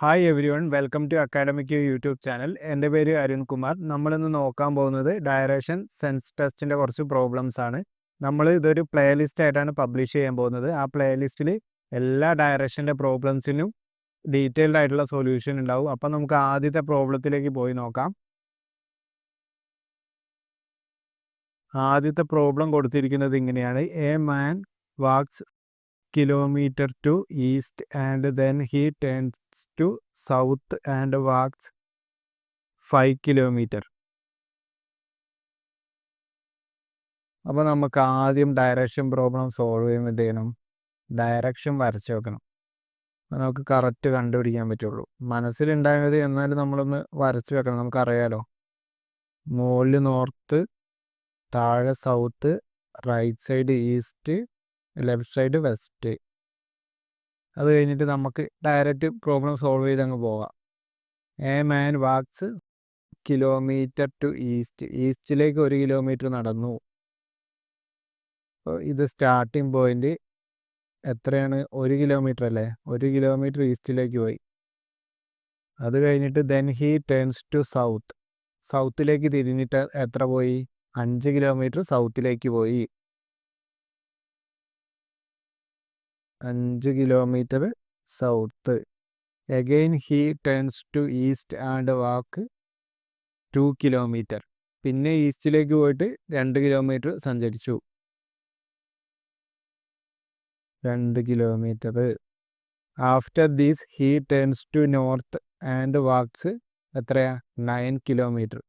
Hi every one welcome two academic YouTube channel. എൻ്റെ പേര് അരുൺകുമാർ. നമ്മളിന്ന് നോക്കാൻ പോകുന്നത് ഡയറക്ഷൻ സെൻസ് ടെസ്റ്റിൻ്റെ കുറച്ച് പ്രോബ്ലംസ് ആണ്. നമ്മൾ ഇതൊരു പ്ലേലിസ്റ്റ് ആയിട്ടാണ് പബ്ലിഷ് ചെയ്യാൻ പോകുന്നത്. ആ പ്ലേലിസ്റ്റിൽ എല്ലാ ഡയറക്ഷൻ്റെ പ്രോബ്ലംസിനും ഡീറ്റെയിൽഡ് ആയിട്ടുള്ള സൊല്യൂഷൻ ഉണ്ടാവും. അപ്പം നമുക്ക് ആദ്യത്തെ പ്രോബ്ലത്തിലേക്ക് പോയി നോക്കാം. ആദ്യത്തെ പ്രോബ്ലം കൊടുത്തിരിക്കുന്നത് ഇങ്ങനെയാണ്: a man walks kilometer to east and then he turns to south and walks 5 kilometer. അപ്പോൾ നമുക്ക് ആദ്യം ഡയറക്ഷൻ പ്രോബ്ലം സോൾവ് ചെയ്യുമ്പോൾ എന്ത് ചെയ്യണം? ഡയറക്ഷൻ വരച്ച് വെക്കണം. നമുക്ക് കറക്റ്റ് കണ്ടുപിടിക്കാൻ പറ്റുള്ളൂ. മനസ്സിലുണ്ടായത് എന്നാലും നമ്മളൊന്ന് വരച്ച് വെക്കണം. നമുക്കറിയാലോ, മുകളിൽ നോർത്ത്, താഴെ south, right side east, left side west. അത് കഴിഞ്ഞിട്ട് നമുക്ക് ഡയറക്റ്റ് പ്രോബ്ലം സോൾവ് ചെയ്ത് അങ്ങ് പോകാം. A man walks kilometre to ഈസ്റ്റിലേക്ക് 1 കിലോമീറ്റർ നടന്നു. അപ്പോൾ ഇത് സ്റ്റാർട്ടിങ് പോയിന്റ് എത്രയാണ്? 1 കിലോമീറ്റർ അല്ലേ? 1 കിലോമീറ്റർ ഈസ്റ്റിലേക്ക് പോയി. അത് കഴിഞ്ഞിട്ട് ദെൻ ഹി ടേൺസ് ടു സൗത്തിലേക്ക് തിരിഞ്ഞിട്ട് എത്ര പോയി? 5 കിലോമീറ്റർ സൗത്തിലേക്ക് പോയി. 5 kilometre south. Again he turns to east and walk 2 kilometre. പിന്നെ ഈസ്റ്റിലേക്ക് പോയിട്ട് 2 കിലോമീറ്റർ സഞ്ചരിച്ചു. 2 kilometre. After these he turns to north and walks എത്രയാ? 9 കിലോമീറ്റർ.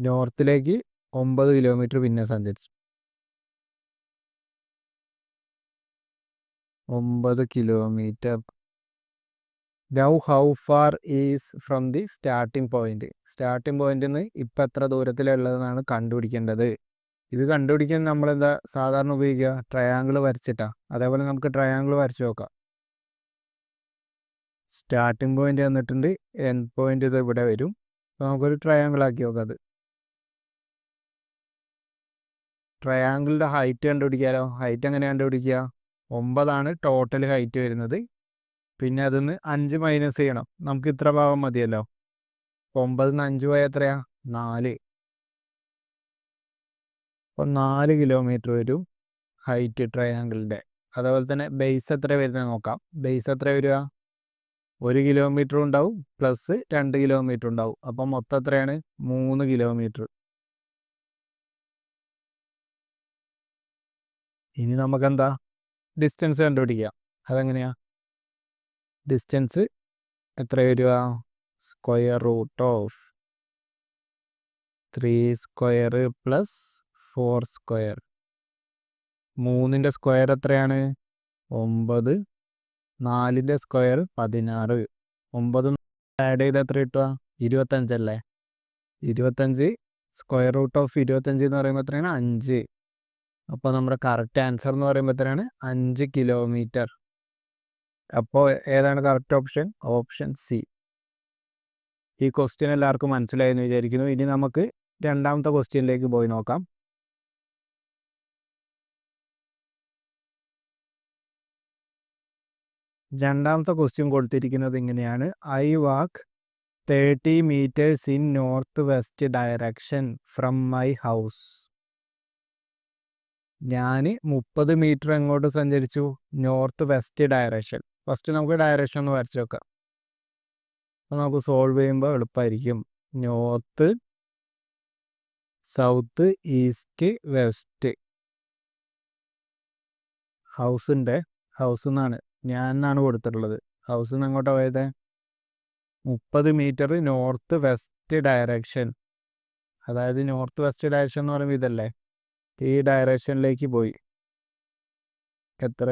നോർത്തിലേക്ക് 9 കിലോമീറ്റർ പിന്നെ സഞ്ചരിച്ചു. 9 kilometre. Now how far is from the starting point? Starting പോയിന്റിൽ നിന്ന് ഇപ്പം എത്ര ദൂരത്തിലുള്ളതെന്നാണ് കണ്ടുപിടിക്കേണ്ടത്. ഇത് കണ്ടുപിടിക്കാൻ നമ്മളെന്താ സാധാരണ ഉപയോഗിക്കുക? ട്രയാങ്കിൾ വരച്ചിട്ടാ. അതേപോലെ നമുക്ക് ട്രയാങ്കിൾ വരച്ച് നോക്കാം. സ്റ്റാർട്ടിംഗ് പോയിന്റ് തന്നിട്ടുണ്ട്, എൻഡ് പോയിന്റ് ഇത് ഇവിടെ വരും. അപ്പോൾ നമുക്കൊരു ട്രയാങ്കിൾ ആക്കി നോക്കാം. അത് ട്രയാങ്കിളിൻ്റെ ഹൈറ്റ് കണ്ടുപിടിക്കാമല്ലോ. ഹൈറ്റ് എങ്ങനെ കണ്ടുപിടിക്കുക? 9 ടോട്ടൽ ഹൈറ്റ് വരുന്നത്. പിന്നെ അതിന്ന് 5 മൈനസ് ചെയ്യണം. നമുക്ക് ഇത്ര ഭാഗം മതിയല്ലോ. 9 5 പോയാൽ എത്രയാ? 4. അപ്പോൾ 4 കിലോമീറ്റർ വരും ഹൈറ്റ് ട്രയാങ്കിളിൻ്റെ. അതേപോലെ തന്നെ ബേസ് എത്ര വരുന്നത് നോക്കാം. ബേസ് എത്ര വരിക? 1 കിലോമീറ്റർ ഉണ്ടാവും, പ്ലസ് 2 കിലോമീറ്റർ ഉണ്ടാവും. അപ്പം മൊത്തം എത്രയാണ്? 3 കിലോമീറ്റർ. ഇനി നമുക്കെന്താ? ഡിസ്റ്റൻസ് കണ്ടുപിടിക്കാം. അതെങ്ങനെയാ? ഡിസ്റ്റൻസ് എത്ര വരിക? Square root of 3 square plus 4 square. 3ൻ്റെ സ്ക്വയർ എത്രയാണ്? 9. 4ൻ്റെ സ്ക്വയർ 16. 9 ആഡ് ചെയ്ത് എത്ര കിട്ടുക? 25 അല്ലേ? 25 സ്ക്വയർ റൂട്ട് ഓഫ് 25 എന്ന് പറയുമ്പോൾ എത്രയാണ്? 5. അപ്പോൾ നമ്മുടെ കറക്റ്റ് ആൻസർ എന്ന് പറയുമ്പോൾ എത്രയാണ്? 5 കിലോമീറ്റർ. അപ്പോൾ ഏതാണ് കറക്റ്റ് ഓപ്ഷൻ? Option C. ഈ ക്വസ്റ്റ്യൻ എല്ലാവർക്കും മനസ്സിലായെന്ന് വിചാരിക്കുന്നു. ഇനി നമുക്ക് രണ്ടാമത്തെ ക്വസ്റ്റ്യനിലേക്ക് പോയി നോക്കാം. രണ്ടാമത്തെ ക്വസ്റ്റ്യൻ കൊടുത്തിരിക്കുന്നത് ഇങ്ങനെയാണ്: I walk 30 meters in north west direction from my house. ഞാൻ 30 മീറ്റർ എങ്ങോട്ട് സഞ്ചരിച്ചു? North west direction. ഫസ്റ്റ് നമുക്ക് ഡയറക്ഷൻ ഒന്ന് വരച്ച് വെക്കാം. അപ്പോൾ നമുക്ക് സോൾവ് ചെയ്യുമ്പോൾ എളുപ്പമായിരിക്കും. North, south, east, west. ഹൗസിൻ്റെ ഹൗസ് എന്നാണ് ഞാനാണ് കൊടുത്തിട്ടുള്ളത്. ഹൗസിൽ നിന്ന് എങ്ങോട്ടാണ് പോയത്? 30 മീറ്റർ നോർത്ത് വെസ്റ്റ് ഡയറക്ഷൻ. അതായത് നോർത്ത് വെസ്റ്റ് ഡയറക്ഷൻ എന്ന് പറയുമ്പോൾ ഇതല്ലേ? ഈ ഡയറക്ഷനിലേക്ക് പോയി. എത്ര?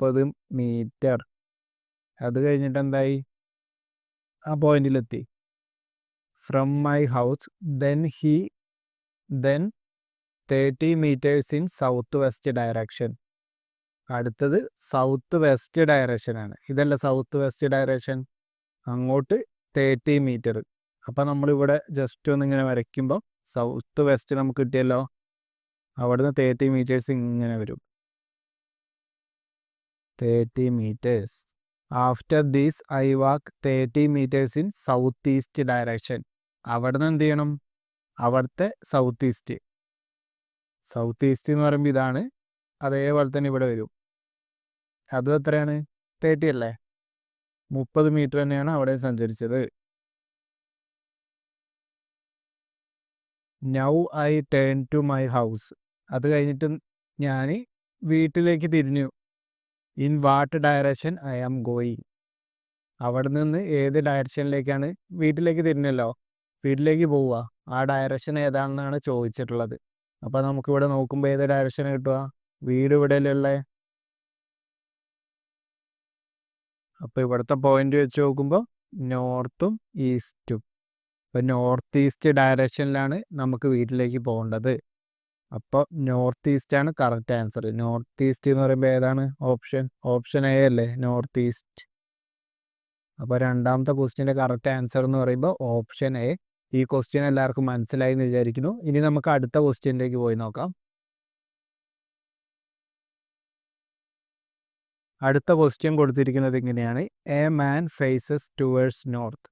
30 മീറ്റർ. അത് കഴിഞ്ഞിട്ട് എന്തായി? ആ പോയിന്റിലെത്തി. From my house then 30 meters in south west direction. അടുത്തത് സൗത്ത് വെസ്റ്റ് ഡയറക്ഷനാണ്. ഇതല്ല സൗത്ത് വെസ്റ്റ് ഡയറക്ഷൻ. അങ്ങോട്ട് 30 മീറ്റർ. അപ്പം നമ്മളിവിടെ ജസ്റ്റ് ഒന്നിങ്ങനെ വരയ്ക്കുമ്പോൾ സൗത്ത് വെസ്റ്റ് നമുക്ക് കിട്ടിയല്ലോ. അവിടുന്ന് 30 meters ഇങ്ങനെ വരും. 30 meters. After these I walk 30 meters in south east direction. അവിടെ നിന്ന് എന്ത് ചെയ്യണം? അവിടുത്തെ സൗത്ത് ഈസ്റ്റ് എന്ന് പറയുമ്പോൾ ഇതാണ്. അതേപോലെ തന്നെ ഇവിടെ വരും. അതും എത്രയാണ്? 30 അല്ലേ? 30 മീറ്റർ തന്നെയാണ് അവിടെ സഞ്ചരിച്ചത്. Now I turn to my house. അത് കഴിഞ്ഞിട്ട് ഞാൻ വീട്ടിലേക്ക് തിരിഞ്ഞു. In what direction I am going. അവിടെ നിന്ന് ഏത് ഡയറക്ഷനിലേക്കാണ്? വീട്ടിലേക്ക് തിരിഞ്ഞല്ലോ, വീട്ടിലേക്ക് പോവുക. ആ ഡയറക്ഷൻ ഏതാണെന്നാണ് ചോദിച്ചിട്ടുള്ളത്. അപ്പോൾ നമുക്കിവിടെ നോക്കുമ്പോൾ ഏത് ഡയറക്ഷൻ കിട്ടുക? വീട് ഇവിടെയല്ലേ. അപ്പോൾ ഇവിടുത്തെ പോയിന്റ് വെച്ച് നോക്കുമ്പോൾ നോർത്തും ഈസ്റ്റും. അപ്പോൾ നോർത്ത് ഈസ്റ്റ് ഡയറക്ഷനിലാണ് നമുക്ക് വീട്ടിലേക്ക് പോകേണ്ടത്. അപ്പോൾ നോർത്ത് ഈസ്റ്റ് ആണ് കറക്റ്റ് ആൻസർ. നോർത്ത് ഈസ്റ്റ് എന്ന് പറയുമ്പോൾ ഏതാണ്? ഓപ്ഷൻ എ അല്ലേ, നോർത്ത് ഈസ്റ്റ്. അപ്പോൾ രണ്ടാമത്തെ ക്വസ്റ്റ്യൻ്റെ കറക്റ്റ് ആൻസർ എന്ന് പറയുമ്പോൾ ഓപ്ഷൻ എ. ഈ ക്വസ്റ്റ്യൻ എല്ലാവർക്കും മനസ്സിലായി എന്ന് വിചാരിക്കുന്നു. ഇനി നമുക്ക് അടുത്ത ക്വസ്റ്റ്യനിലേക്ക് പോയി നോക്കാം. അടുത്ത ക്വസ്റ്റ്യൻ കൊടുത്തിരിക്കുന്നത് ഇങ്ങനെയാണ്: a man faces towards north.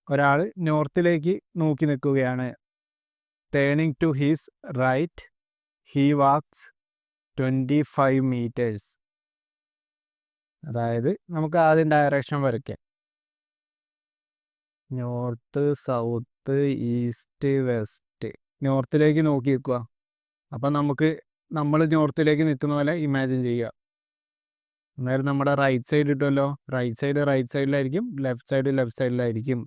ഒരാൾ നോർത്തിലേക്ക് നോക്കി നിൽക്കുകയാണ്. Turning to his right he walks 25 meters. അതായത് നമുക്ക് ആദ്യം ഡയറക്ഷൻ വരയ്ക്കാം. North, south, east, west. നോർത്തിലേക്ക് നോക്കി നിൽക്കുക. അപ്പം നമ്മൾ നോർത്തിലേക്ക് നിൽക്കുന്ന പോലെ ഇമാജിൻ ചെയ്യുക. അന്നേരം നമ്മുടെ റൈറ്റ് സൈഡ് കിട്ടുമല്ലോ. റൈറ്റ് സൈഡിലായിരിക്കും, ലെഫ്റ്റ് സൈഡിലായിരിക്കും.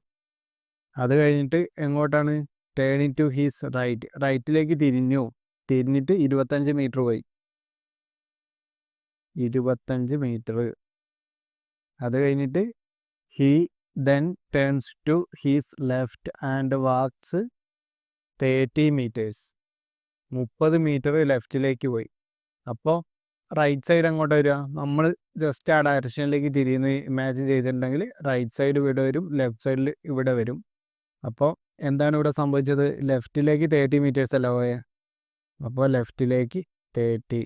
അത് കഴിഞ്ഞിട്ട് എങ്ങോട്ടാണ്? ടേണിംഗ് ടു ഹിസ് റൈറ്റിലേക്ക് തിരിഞ്ഞിട്ട് 25 മീറ്റർ പോയി. 25 മീറ്റർ. അത് കഴിഞ്ഞിട്ട് he then turns to his left and walks 30 meters. 30 metre ലെഫ്റ്റിലേക്ക് പോയി. അപ്പോൾ റൈറ്റ് സൈഡ് അങ്ങോട്ട് വരിക. നമ്മൾ ജസ്റ്റ് ആ ഡയറക്ഷനിലേക്ക് തിരിയുന്ന ഇമാജിൻ ചെയ്തിട്ടുണ്ടെങ്കിൽ റൈറ്റ് സൈഡ് ഇവിടെ വരും, ലെഫ്റ്റ് സൈഡിൽ ഇവിടെ വരും. അപ്പോൾ എന്താണ് ഇവിടെ സംഭവിച്ചത്? ലെഫ്റ്റിലേക്ക് 30 meters അല്ല പോയെ. അപ്പോൾ ലെഫ്റ്റിലേക്ക് 30.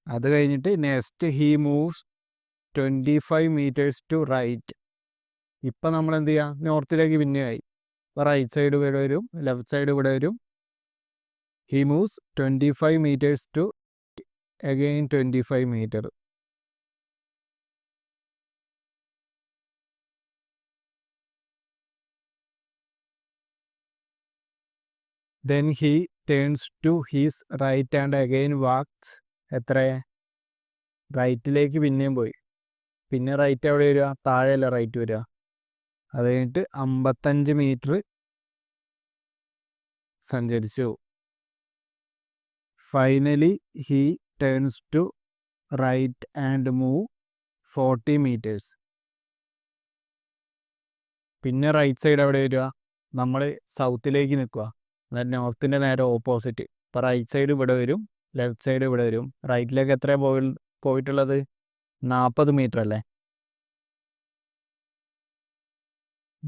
അത് കഴിഞ്ഞിട്ട് next he moves 25 meters to right. ഇപ്പം നമ്മൾ എന്ത് ചെയ്യുക? നോർത്തിലേക്ക് പിന്നെയായി. അപ്പോൾ റൈറ്റ് സൈഡ് ഇവിടെ വരും, ലെഫ്റ്റ് സൈഡ് ഇവിടെ വരും. He moves 25 meters to again 25 meter. Then he turns to his right and again walks. എത്ര? റൈറ്റിലേക്ക് പിന്നെയും പോയി. പിന്നെ റൈറ്റ് എവിടെ വരിക? താഴെയല്ല റൈറ്റ് വരിക. അത് കഴിഞ്ഞിട്ട് 55 മീറ്റർ സഞ്ചരിച്ചു. Finally he turns to right and move 40 meters. പിന്നെ റൈറ്റ് സൈഡ് എവിടെ വരിക? നമ്മൾ സൗത്തിലേക്ക് നിൽക്കുക. എന്നാൽ നോർത്തിൻ്റെ നേരെ ഓപ്പോസിറ്റ്. ഇപ്പോൾ റൈറ്റ് സൈഡ് ഇവിടെ വരും, ലെഫ്റ്റ് സൈഡ് ഇവിടെ വരും. റൈറ്റിലേക്ക് എത്ര പോയിട്ടുള്ളത്? 40 മീറ്റർ അല്ലേ?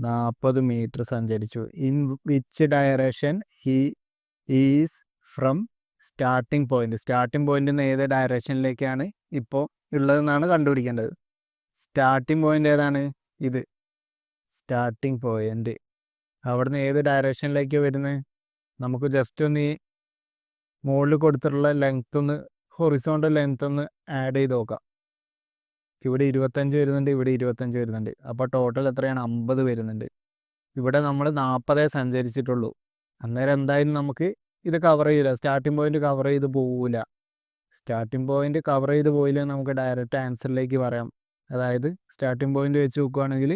40 മീറ്റർ സഞ്ചരിച്ചു. In which direction he is from starting point. Starting പോയിന്റിൽ നിന്ന് ഏത് ഡയറക്ഷനിലേക്കാണ് ഇപ്പോൾ ഉള്ളതെന്നാണ് കണ്ടുപിടിക്കേണ്ടത്. സ്റ്റാർട്ടിംഗ് പോയിന്റ് ഏതാണ്? ഇത് സ്റ്റാർട്ടിംഗ് പോയിന്റ്. അവിടുന്ന് ഏത് ഡയറക്ഷനിലേക്ക് വരുന്നത്? നമുക്ക് ജസ്റ്റ് ഒന്ന് ഈ മുകളിൽ കൊടുത്തിട്ടുള്ള ലെങ്ത് ഒന്ന്, ഹൊറിസോണ്ടൽ ലെങ്ത് ഒന്ന് ആഡ് ചെയ്ത് നോക്കാം. ഇവിടെ 25 വരുന്നുണ്ട്, ഇവിടെ 25 വരുന്നുണ്ട്. അപ്പോൾ ടോട്ടൽ എത്രയാണ്? 50 വരുന്നുണ്ട്. ഇവിടെ നമ്മൾ 40 സഞ്ചരിച്ചിട്ടുള്ളൂ. അന്നേരം എന്തായാലും നമുക്ക് ഇത് കവർ ചെയ്യില്ല. സ്റ്റാർട്ടിംഗ് പോയിന്റ് കവർ ചെയ്ത് പോവില്ല. സ്റ്റാർട്ടിംഗ് പോയിന്റ് കവർ ചെയ്ത് പോയില്ല നമുക്ക് ഡയറക്റ്റ് ആൻസറിലേക്ക് പറയാം. അതായത് സ്റ്റാർട്ടിംഗ് പോയിന്റ് വെച്ച് നോക്കുകയാണെങ്കിൽ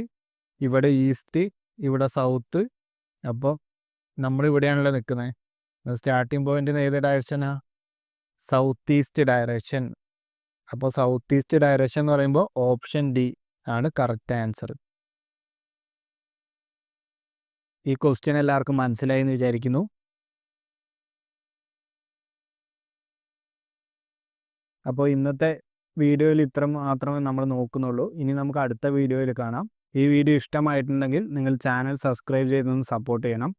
ഇവിടെ ഈസ്റ്റ്, ഇവിടെ സൗത്ത്. അപ്പോൾ നമ്മൾ ഇവിടെയാണല്ലോ നിൽക്കുന്നത്. സ്റ്റാർട്ടിംഗ് പോയിന്റിന് ഏത് ഡയറക്ഷനാ? South east direction. അപ്പോൾ സൗത്ത് ഈസ്റ്റ് ഡയറക്ഷൻ എന്ന് പറയുമ്പോൾ ഓപ്ഷൻ ഡി ആണ് കറക്റ്റ് ആൻസർ. ഈ ക്വസ്റ്റ്യൻ എല്ലാവർക്കും മനസ്സിലായി എന്ന് വിചാരിക്കുന്നു. അപ്പോൾ ഇന്നത്തെ വീഡിയോയിൽ ഇത്ര മാത്രമേ നമ്മൾ നോക്കുന്നുള്ളൂ. ഇനി നമുക്ക് അടുത്ത വീഡിയോയിൽ കാണാം. ഈ വീഡിയോ ഇഷ്ടമായിട്ടുണ്ടെങ്കിൽ നിങ്ങൾ ചാനൽ സബ്സ്ക്രൈബ് ചെയ്തൊന്ന് സപ്പോർട്ട് ചെയ്യണം.